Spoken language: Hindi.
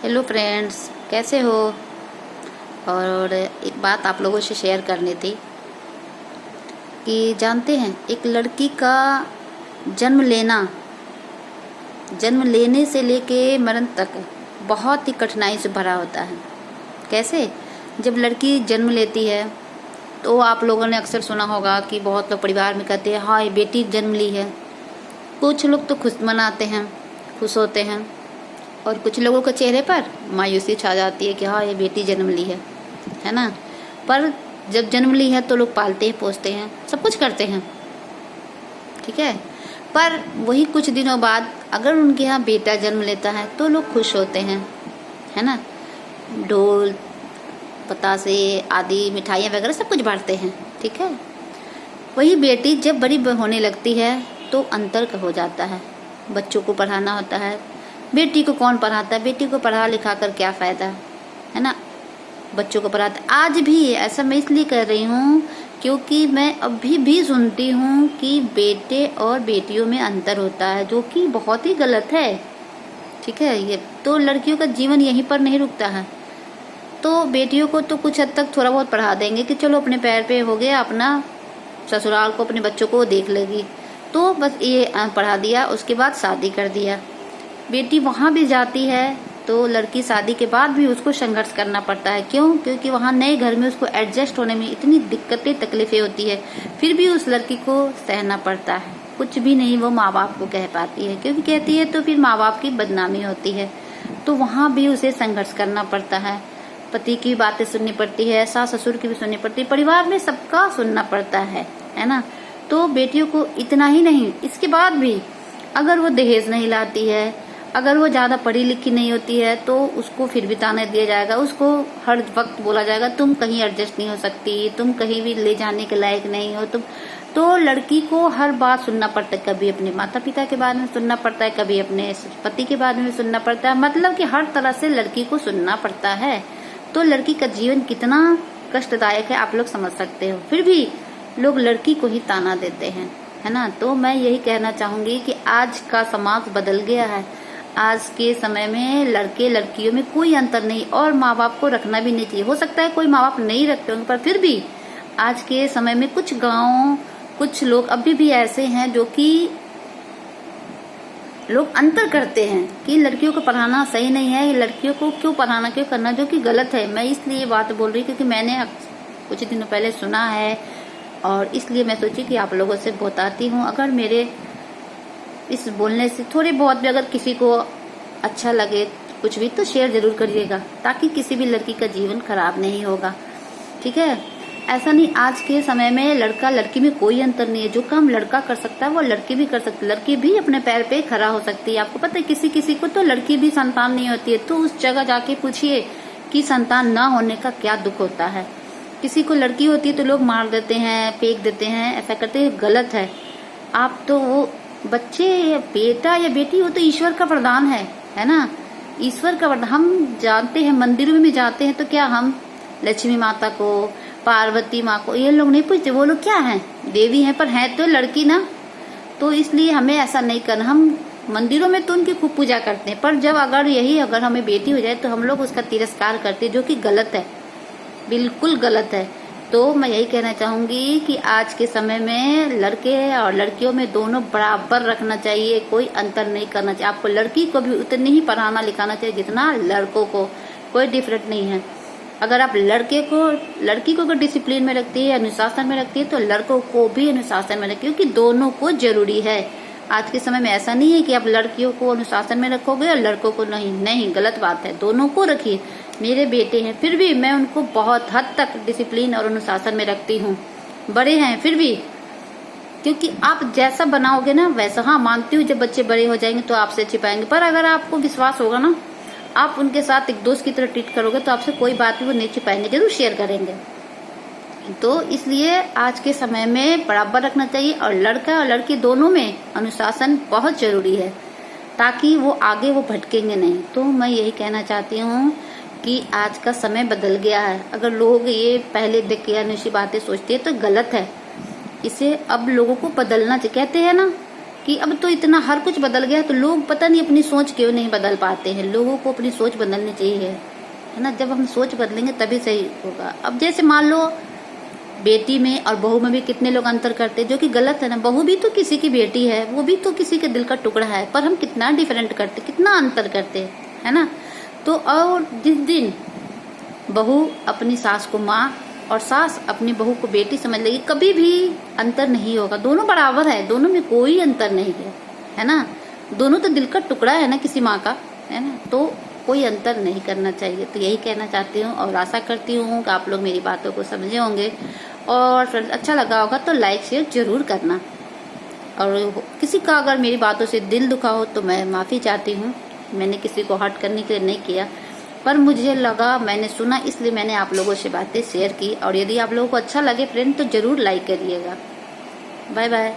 हेलो फ्रेंड्स, कैसे हो। और एक बात आप लोगों से शेयर करनी थी कि जानते हैं, एक लड़की का जन्म लेने से लेके मरण तक बहुत ही कठिनाई से भरा होता है। कैसे? जब लड़की जन्म लेती है तो आप लोगों ने अक्सर सुना होगा कि बहुत लोग परिवार में कहते हैं हाँ ये बेटी जन्म ली है। कुछ लोग तो खुश मनाते हैं, खुश होते हैं, और कुछ लोगों के चेहरे पर मायूसी छा जाती है कि हाँ ये बेटी जन्म ली है ना। पर जब जन्म ली है तो लोग पालते हैं, पोसते हैं, सब कुछ करते हैं, ठीक है। पर वही कुछ दिनों बाद अगर उनके यहाँ बेटा जन्म लेता है तो लोग खुश होते हैं, है ना। ढोल बतासे आदि मिठाइयाँ वगैरह सब कुछ बांटते हैं, ठीक है। वही बेटी जब बड़ी होने लगती है तो अंतर हो जाता है। बच्चों को पढ़ाना होता है, बेटी को कौन पढ़ाता है, बेटी को पढ़ा लिखा कर क्या फ़ायदा, है ना। बच्चों को पढ़ाते आज भी ऐसा मैं इसलिए कर रही हूँ क्योंकि मैं अभी भी सुनती हूँ कि बेटे और बेटियों में अंतर होता है, जो कि बहुत ही गलत है, ठीक है। ये तो लड़कियों का जीवन यहीं पर नहीं रुकता है। तो बेटियों को तो कुछ हद तक थोड़ा बहुत पढ़ा देंगे कि चलो अपने पैर पे हो गया, अपना ससुराल को अपने बच्चों को देख लेगी, तो बस ये पढ़ा दिया, उसके बाद शादी कर दिया। बेटी वहाँ भी जाती है तो लड़की शादी के बाद भी उसको संघर्ष करना पड़ता है। क्यों? क्योंकि वहाँ नए घर में उसको एडजस्ट होने में इतनी दिक्कतें तकलीफें होती है, फिर भी उस लड़की को सहना पड़ता है। कुछ भी नहीं वो माँ बाप को कह पाती है, क्योंकि कहती है तो फिर माँ बाप की बदनामी होती है। तो वहाँ भी उसे संघर्ष करना पड़ता है, पति की बातें सुननी पड़ती है, सास ससुर की भी सुननी पड़ती है, परिवार में सबका सुनना पड़ता है ना। तो बेटियों को इतना ही नहीं, इसके बाद भी अगर वो दहेज नहीं लाती है, अगर वो ज़्यादा पढ़ी लिखी नहीं होती है तो उसको फिर भी ताना दिया जाएगा, उसको हर वक्त बोला जाएगा तुम कहीं एडजस्ट नहीं हो सकती, तुम कहीं भी ले जाने के लायक नहीं हो तुम। तो लड़की को हर बात सुनना पड़ता है, कभी अपने माता पिता के बारे में सुनना पड़ता है, कभी अपने पति के बारे में सुनना पड़ता है, मतलब कि हर तरह से लड़की को सुनना पड़ता है। तो लड़की का जीवन कितना कष्टदायक है आप लोग समझ सकते हो, फिर भी लोग लड़की को ही ताना देते हैं, है ना। तो मैं यही कहना चाहूंगी कि आज का समाज बदल गया है। आज के समय में लड़के लड़कियों में कोई अंतर नहीं, और माँ बाप को रखना भी नहीं चाहिए। हो सकता है कोई माँ बाप नहीं रखते होंगे, पर फिर भी आज के समय में कुछ गाँव, कुछ लोग अभी भी ऐसे हैं जो कि लोग अंतर करते हैं कि लड़कियों को पढ़ाना सही नहीं है, लड़कियों को क्यों पढ़ाना, क्यों करना, जो कि गलत है। मैं इसलिए बात बोल रही हूँ क्योंकि मैंने कुछ दिनों पहले सुना है, और इसलिए मैं सोची कि आप लोगों से बताती हूँ। अगर मेरे इस बोलने से थोड़े बहुत भी अगर किसी को अच्छा लगे कुछ भी, तो शेयर जरूर करिएगा, ताकि किसी भी लड़की का जीवन खराब नहीं होगा, ठीक है। ऐसा नहीं, आज के समय में लड़का लड़की में कोई अंतर नहीं है। जो काम लड़का कर सकता है वो लड़की भी कर सकती है, लड़की भी अपने पैर पे खड़ा हो सकती है। आपको पता है किसी किसी को तो लड़की भी संतान नहीं होती है, तो उस जगह जाके पूछिए कि संतान ना होने का क्या दुख होता है। किसी को लड़की होती है तो लोग मार देते हैं, फेंक देते हैं, ऐसा करते हैं, गलत है। आप तो वो बच्चे या बेटा या बेटी हो तो ईश्वर का वरदान है ना, ईश्वर का वरदान। हम जानते हैं मंदिरों में जाते हैं तो क्या हम लक्ष्मी माता को, पार्वती माँ को, ये लोग नहीं पूछते, वो लोग क्या हैं, देवी हैं, पर हैं तो लड़की ना। तो इसलिए हमें ऐसा नहीं करना। हम मंदिरों में तो उनकी खूब पूजा करते हैं, पर जब अगर हमें बेटी हो जाए तो हम लोग उसका तिरस्कार करते हैं, जो कि गलत है, बिल्कुल गलत है। तो मैं यही कहना चाहूंगी कि आज के समय में लड़के और लड़कियों में दोनों बराबर रखना चाहिए, कोई अंतर नहीं करना चाहिए। आपको लड़की को भी उतनी ही पढ़ाना लिखाना चाहिए जितना लड़कों को, कोई डिफरेंट नहीं है। अगर आप लड़की को अगर डिसिप्लिन में रखती है, अनुशासन में रखती है, तो लड़कों को भी अनुशासन में रखिए, क्योंकि दोनों को जरूरी है। आज के समय में ऐसा नहीं है कि आप लड़कियों को अनुशासन में रखोगे और लड़कों को नहीं, गलत बात है, दोनों को रखिए। मेरे बेटे हैं, फिर भी मैं उनको बहुत हद तक डिसिप्लिन और अनुशासन में रखती हूँ। बड़े हैं फिर भी, क्योंकि आप जैसा बनाओगे ना वैसा, हाँ मानती हूँ जब बच्चे बड़े हो जाएंगे तो आपसे छिपाएंगे, पर अगर आपको विश्वास होगा ना, आप उनके साथ एक दोस्त की तरह ट्रीट करोगे तो आपसे कोई बात भी वो नहीं छिपाएंगे, जरूर शेयर करेंगे। तो इसलिए आज के समय में बराबर रखना चाहिए, और लड़का और लड़की दोनों में अनुशासन बहुत जरूरी है, ताकि वो आगे वो भटकेंगे नहीं। तो मैं यही कहना चाहती हूँ कि आज का समय बदल गया है। अगर लोग ये पहले देख के अनुशी बातें सोचते हैं तो गलत है, इसे अब लोगों को बदलना चाहिए। कहते हैं ना कि अब तो इतना हर कुछ बदल गया, तो लोग पता नहीं अपनी सोच क्यों नहीं बदल पाते हैं। लोगों को अपनी सोच बदलनी चाहिए, है ना। जब हम सोच बदलेंगे तभी सही होगा। अब जैसे मान लो बेटी में और बहू में भी कितने लोग अंतर करते हैं, जो कि गलत है ना। बहू भी तो किसी की बेटी है, वो भी तो किसी के दिल का टुकड़ा है, पर हम कितना डिफरेंट करते, कितना अंतर करते हैं, है ना। तो और जिस दिन बहू अपनी सास को माँ और सास अपनी बहू को बेटी समझ लेगी, कभी भी अंतर नहीं होगा। दोनों बराबर है, दोनों में कोई अंतर नहीं है ना। दोनों तो दिल का टुकड़ा है ना किसी माँ का, है ना। तो कोई अंतर नहीं करना चाहिए। तो यही कहना चाहती हूँ और आशा करती हूँ कि आप लोग मेरी बातों को समझे होंगे। और फ्रेंड्स अच्छा लगा होगा तो लाइक शेयर जरूर करना। और किसी का अगर मेरी बातों से दिल दुखा हो तो मैं माफ़ी चाहती हूँ। मैंने किसी को हर्ट करने के लिए नहीं किया, पर मुझे लगा, मैंने सुना, इसलिए मैंने आप लोगों से बातें शेयर की। और यदि आप लोगों को अच्छा लगे फ्रेंड तो जरूर लाइक करिएगा। Bye bye.